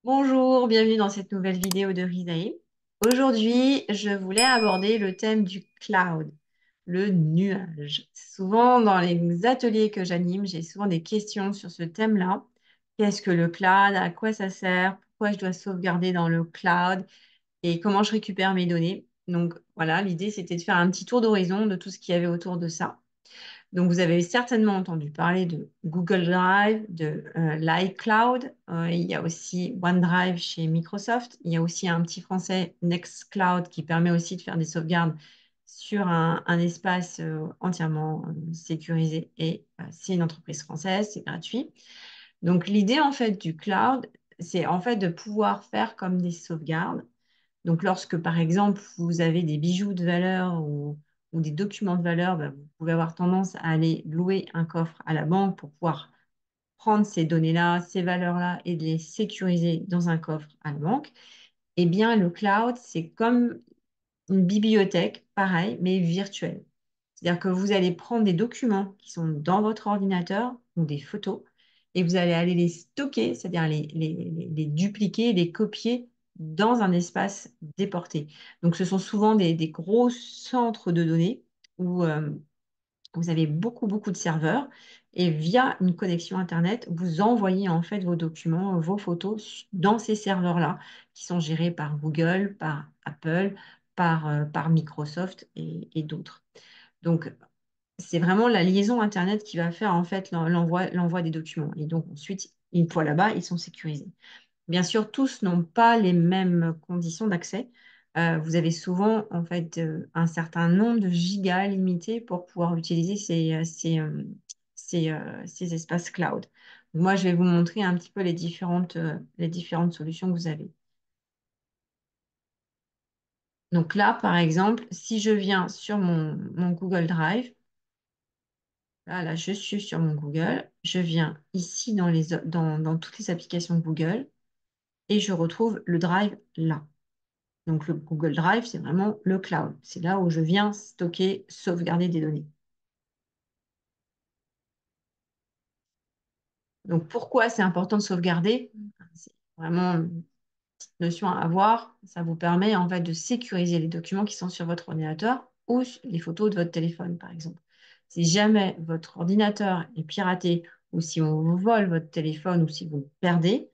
Bonjour, bienvenue dans cette nouvelle vidéo de Rizae. Aujourd'hui, je voulais aborder le thème du cloud, le nuage. Souvent, dans les ateliers que j'anime, j'ai souvent des questions sur ce thème-là. Qu'est-ce que le cloud? À quoi ça sert? Pourquoi je dois sauvegarder dans le cloud? Et comment je récupère mes données? Donc voilà, l'idée, c'était de faire un petit tour d'horizon de tout ce qu'il y avait autour de ça. Donc, vous avez certainement entendu parler de Google Drive, de l'iCloud. Il y a aussi OneDrive chez Microsoft. Il y a aussi un petit français Nextcloud qui permet aussi de faire des sauvegardes sur un espace entièrement sécurisé et c'est une entreprise française, c'est gratuit. Donc, l'idée en fait du cloud, c'est en fait de pouvoir faire comme des sauvegardes. Donc, lorsque, par exemple, vous avez des bijoux de valeur ou des documents de valeur, bah, vous pouvez avoir tendance à aller louer un coffre à la banque pour pouvoir prendre ces données-là, ces valeurs-là et de les sécuriser dans un coffre à la banque. Eh bien, le cloud, c'est comme une bibliothèque, pareil, mais virtuelle. C'est-à-dire que vous allez prendre des documents qui sont dans votre ordinateur ou des photos et vous allez aller les stocker, c'est-à-dire les dupliquer, les copier dans un espace déporté. Donc, ce sont souvent des gros centres de données où vous avez beaucoup, beaucoup de serveurs et via une connexion Internet, vous envoyez en fait vos documents, vos photos dans ces serveurs-là qui sont gérés par Google, par Apple, par Microsoft et d'autres. Donc, c'est vraiment la liaison Internet qui va faire en fait l'envoi des documents. Et donc ensuite, une fois là-bas, ils sont sécurisés. Bien sûr, tous n'ont pas les mêmes conditions d'accès. Vous avez souvent en fait un certain nombre de gigas limités pour pouvoir utiliser ces espaces cloud. Moi, je vais vous montrer un petit peu les différentes solutions que vous avez. Donc là, par exemple, si je viens sur mon Google Drive, là, je suis sur mon Google. Je viens ici dans toutes les applications Google et je retrouve le Drive là. Donc, le Google Drive, c'est vraiment le cloud. C'est là où je viens stocker, sauvegarder des données. Donc, pourquoi c'est important de sauvegarder? C'est vraiment une petite notion à avoir. Ça vous permet en fait de sécuriser les documents qui sont sur votre ordinateur ou les photos de votre téléphone, par exemple. Si jamais votre ordinateur est piraté ou si on vous vole votre téléphone ou si vous le perdez,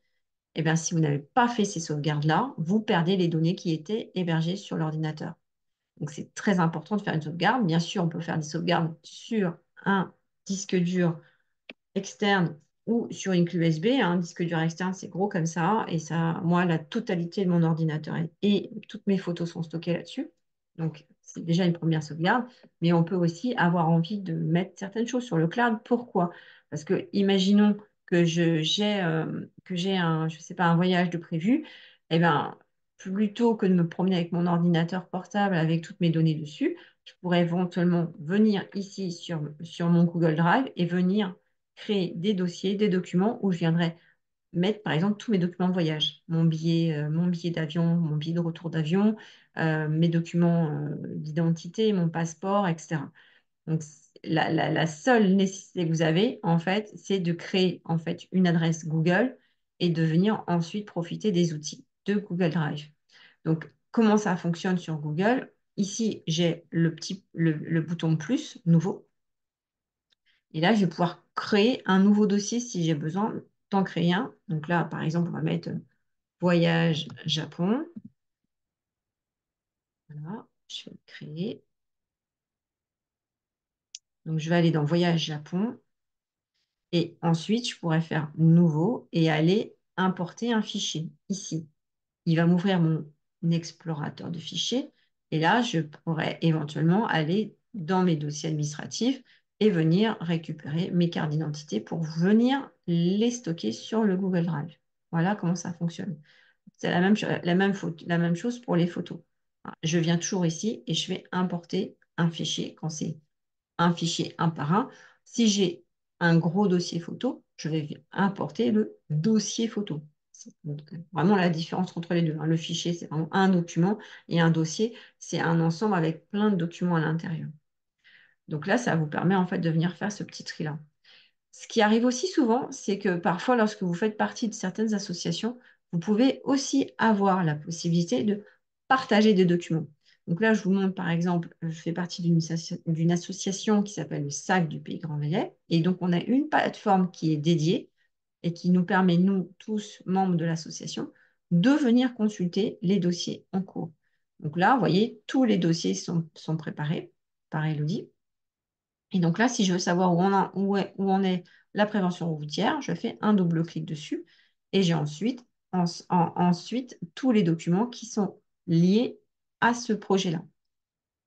eh bien, si vous n'avez pas fait ces sauvegardes-là, vous perdez les données qui étaient hébergées sur l'ordinateur. Donc, c'est très important de faire une sauvegarde. Bien sûr, on peut faire des sauvegardes sur un disque dur externe ou sur une clé USB. Un disque dur externe, c'est gros comme ça. Et ça, moi, la totalité de mon ordinateur et toutes mes photos sont stockées là-dessus. Donc, c'est déjà une première sauvegarde. Mais on peut aussi avoir envie de mettre certaines choses sur le cloud. Pourquoi? Parce que, imaginons que j'ai un, je sais pas, un voyage de prévu. Eh ben, plutôt que de me promener avec mon ordinateur portable avec toutes mes données dessus, je pourrais éventuellement venir ici sur mon Google Drive et venir créer des dossiers, des documents où je viendrai mettre, par exemple, tous mes documents de voyage, mon billet d'avion, mon billet de retour d'avion, mes documents d'identité, mon passeport, etc. Donc, la seule nécessité que vous avez, en fait, c'est de créer, en fait, une adresse Google et de venir ensuite profiter des outils de Google Drive. Donc, comment ça fonctionne sur Google? Ici, j'ai le bouton plus, nouveau. Et là, je vais pouvoir créer un nouveau dossier si j'ai besoin d'en créer un. Donc là, par exemple, on va mettre voyage Japon. Voilà, je vais le créer. Donc, je vais aller dans voyage Japon. Et ensuite, je pourrais faire nouveau et aller importer un fichier ici. Il va m'ouvrir mon explorateur de fichiers. Et là, je pourrais éventuellement aller dans mes dossiers administratifs et venir récupérer mes cartes d'identité pour venir les stocker sur le Google Drive. Voilà comment ça fonctionne. C'est la même chose pour les photos. Je viens toujours ici et je vais importer un fichier quand c'est un fichier un par un. Si j'ai un gros dossier photo, je vais importer le dossier photo. C'est donc vraiment la différence entre les deux, hein. Le fichier, c'est vraiment un document et un dossier, c'est un ensemble avec plein de documents à l'intérieur. Donc là, ça vous permet en fait de venir faire ce petit tri-là. Ce qui arrive aussi souvent, c'est que parfois, lorsque vous faites partie de certaines associations, Vous pouvez aussi avoir la possibilité de partager des documents. Donc là, je vous montre par exemple, je fais partie d'une association qui s'appelle le SAC du Pays Grand Valais. Et donc, on a une plateforme qui est dédiée et qui nous permet, nous tous, membres de l'association, de venir consulter les dossiers en cours. Donc là, vous voyez, tous les dossiers sont préparés par Elodie. Et donc là, si je veux savoir où en est la prévention routière, je fais un double clic dessus et j'ai ensuite tous les documents qui sont liés à ce projet-là.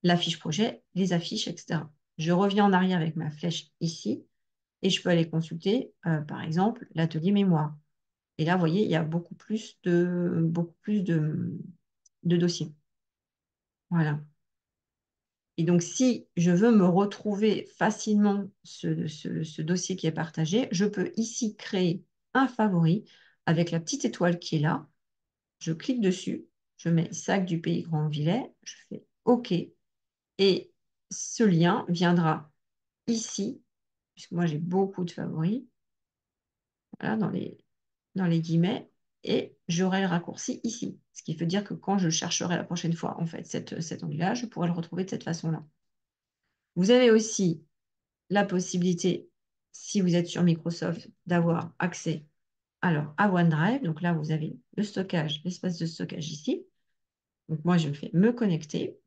La fiche projet, les affiches, etc. Je reviens en arrière avec ma flèche ici et je peux aller consulter, par exemple, l'atelier mémoire. Et là, vous voyez, il y a beaucoup plus de dossiers. Voilà. Et donc, si je veux me retrouver facilement ce dossier qui est partagé, je peux ici créer un favori avec la petite étoile qui est là. Je clique dessus, je mets Sac du Pays Grand-Villers, je fais OK. Et ce lien viendra ici, puisque moi j'ai beaucoup de favoris, voilà, dans les guillemets, et j'aurai le raccourci ici. Ce qui veut dire que quand je chercherai la prochaine fois, en fait, cet onglet-là, je pourrai le retrouver de cette façon-là. Vous avez aussi la possibilité, si vous êtes sur Microsoft, d'avoir accès alors à OneDrive. Donc là, vous avez le stockage, l'espace de stockage ici. Donc moi, je fais me connecter.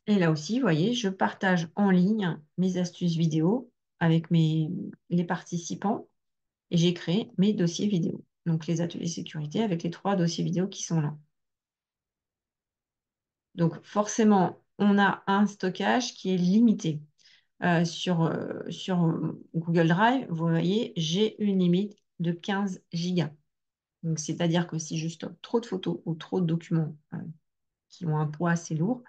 Et là aussi, vous voyez, je partage en ligne mes astuces vidéo avec les participants et j'ai créé mes dossiers vidéo. Donc les ateliers sécurité avec les 3 dossiers vidéo qui sont là. Donc forcément, on a un stockage qui est limité. Sur Google Drive, vous voyez, j'ai une limite de 15 gigas. Donc, c'est-à-dire que si je stocke trop de photos ou trop de documents qui ont un poids assez lourd,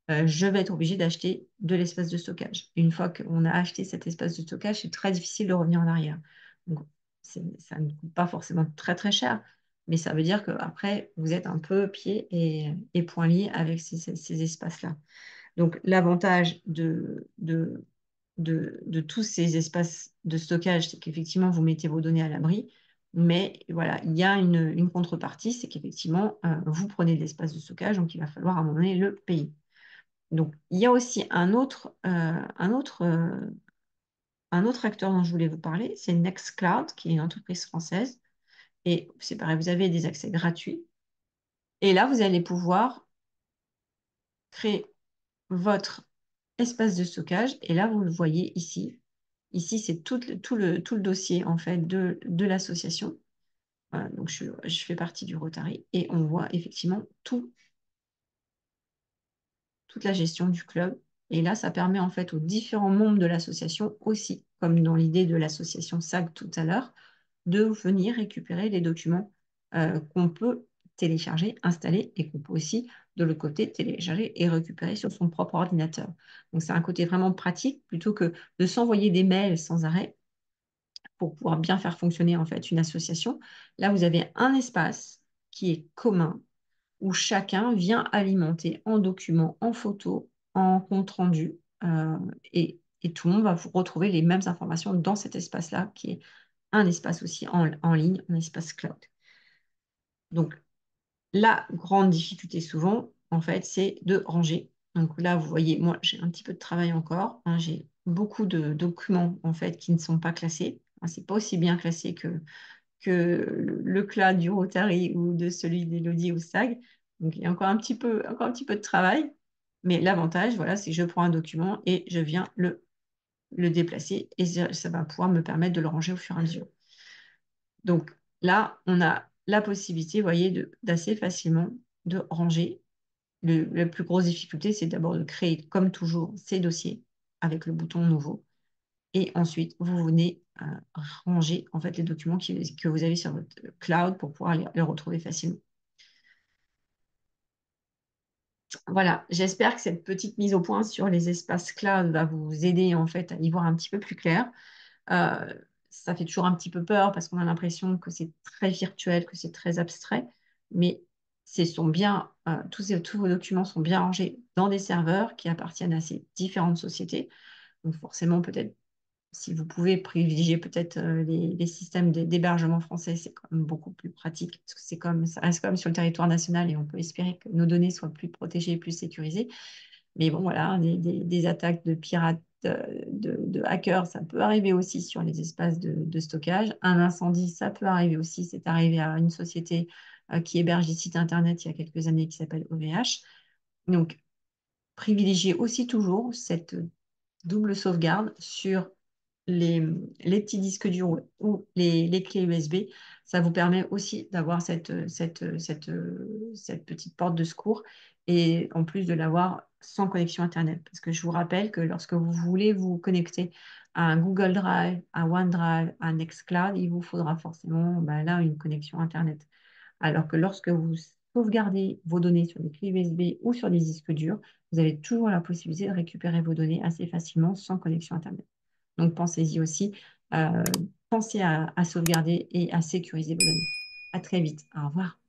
je vais être obligée d'acheter de l'espace de stockage. Une fois qu'on a acheté cet espace de stockage, c'est très difficile de revenir en arrière. Donc, ça ne coûte pas forcément très très cher, mais ça veut dire qu'après, vous êtes un peu pieds et poings liés avec ces espaces-là. Donc, l'avantage de tous ces espaces de stockage, c'est qu'effectivement, vous mettez vos données à l'abri. Mais voilà, il y a une contrepartie, c'est qu'effectivement, vous prenez de l'espace de stockage, donc il va falloir à un moment donné le payer. Donc, il y a aussi un autre acteur dont je voulais vous parler, c'est Nextcloud, qui est une entreprise française. Et c'est pareil, vous avez des accès gratuits. Et là, vous allez pouvoir créer votre espace de stockage. Et là, vous le voyez ici. Ici, c'est tout le dossier en fait de l'association. Voilà, donc, je fais partie du Rotary et on voit effectivement toute la gestion du club. Et là, ça permet en fait aux différents membres de l'association aussi, comme dans l'idée de l'association SAG tout à l'heure, de venir récupérer les documents qu'on peut télécharger, installer et qu'on peut aussi, de l'autre côté, télécharger et récupérer sur son propre ordinateur. Donc, c'est un côté vraiment pratique plutôt que de s'envoyer des mails sans arrêt pour pouvoir bien faire fonctionner en fait une association. Là, vous avez un espace qui est commun où chacun vient alimenter en documents, en photos, en compte rendu, et tout le monde va vous retrouver les mêmes informations dans cet espace-là, qui est un espace aussi en ligne, un espace cloud. Donc, la grande difficulté souvent, en fait, c'est de ranger. Donc là, vous voyez, moi, j'ai un petit peu de travail encore, hein. J'ai beaucoup de documents, en fait, qui ne sont pas classés. C'est pas aussi bien classé que le cloud du Rotary ou de celui d'Elodie ou SAG. Donc, il y a encore un petit peu de travail. Mais l'avantage, voilà, c'est que je prends un document et je viens le déplacer et ça va pouvoir me permettre de le ranger au fur et à mesure. Donc là, on a la possibilité, vous voyez, d'assez facilement de ranger. La plus grosse difficulté, c'est d'abord de créer, comme toujours, ces dossiers avec le bouton nouveau. Et ensuite, vous venez ranger en fait les documents que vous avez sur votre cloud pour pouvoir les retrouver facilement. Voilà, j'espère que cette petite mise au point sur les espaces cloud va vous aider en fait à y voir un petit peu plus clair. Euh, Ça fait toujours un petit peu peur parce qu'on a l'impression que c'est très virtuel, que c'est très abstrait, mais tous vos documents sont bien rangés dans des serveurs qui appartiennent à ces différentes sociétés. Donc forcément, peut-être si vous pouvez privilégier peut-être les systèmes d'hébergement français, c'est quand même beaucoup plus pratique parce que ça reste comme sur le territoire national et on peut espérer que nos données soient plus protégées et plus sécurisées. Mais bon, voilà, des attaques de pirates, de hackers, ça peut arriver aussi sur les espaces de stockage. Un incendie, ça peut arriver aussi. C'est arrivé à une société qui héberge des sites Internet il y a quelques années qui s'appelle OVH. Donc, privilégiez aussi toujours cette double sauvegarde sur les, les petits disques durs ou les clés USB. Ça vous permet aussi d'avoir cette petite porte de secours et en plus de l'avoir sans connexion Internet. Parce que je vous rappelle que lorsque vous voulez vous connecter à un Google Drive, à OneDrive, à Nextcloud, il vous faudra forcément bah, là une connexion Internet. Alors que lorsque vous sauvegardez vos données sur des clés USB ou sur des disques durs, vous avez toujours la possibilité de récupérer vos données assez facilement sans connexion Internet. Donc pensez-y aussi, pensez à sauvegarder et à sécuriser vos données. À très vite. Au revoir.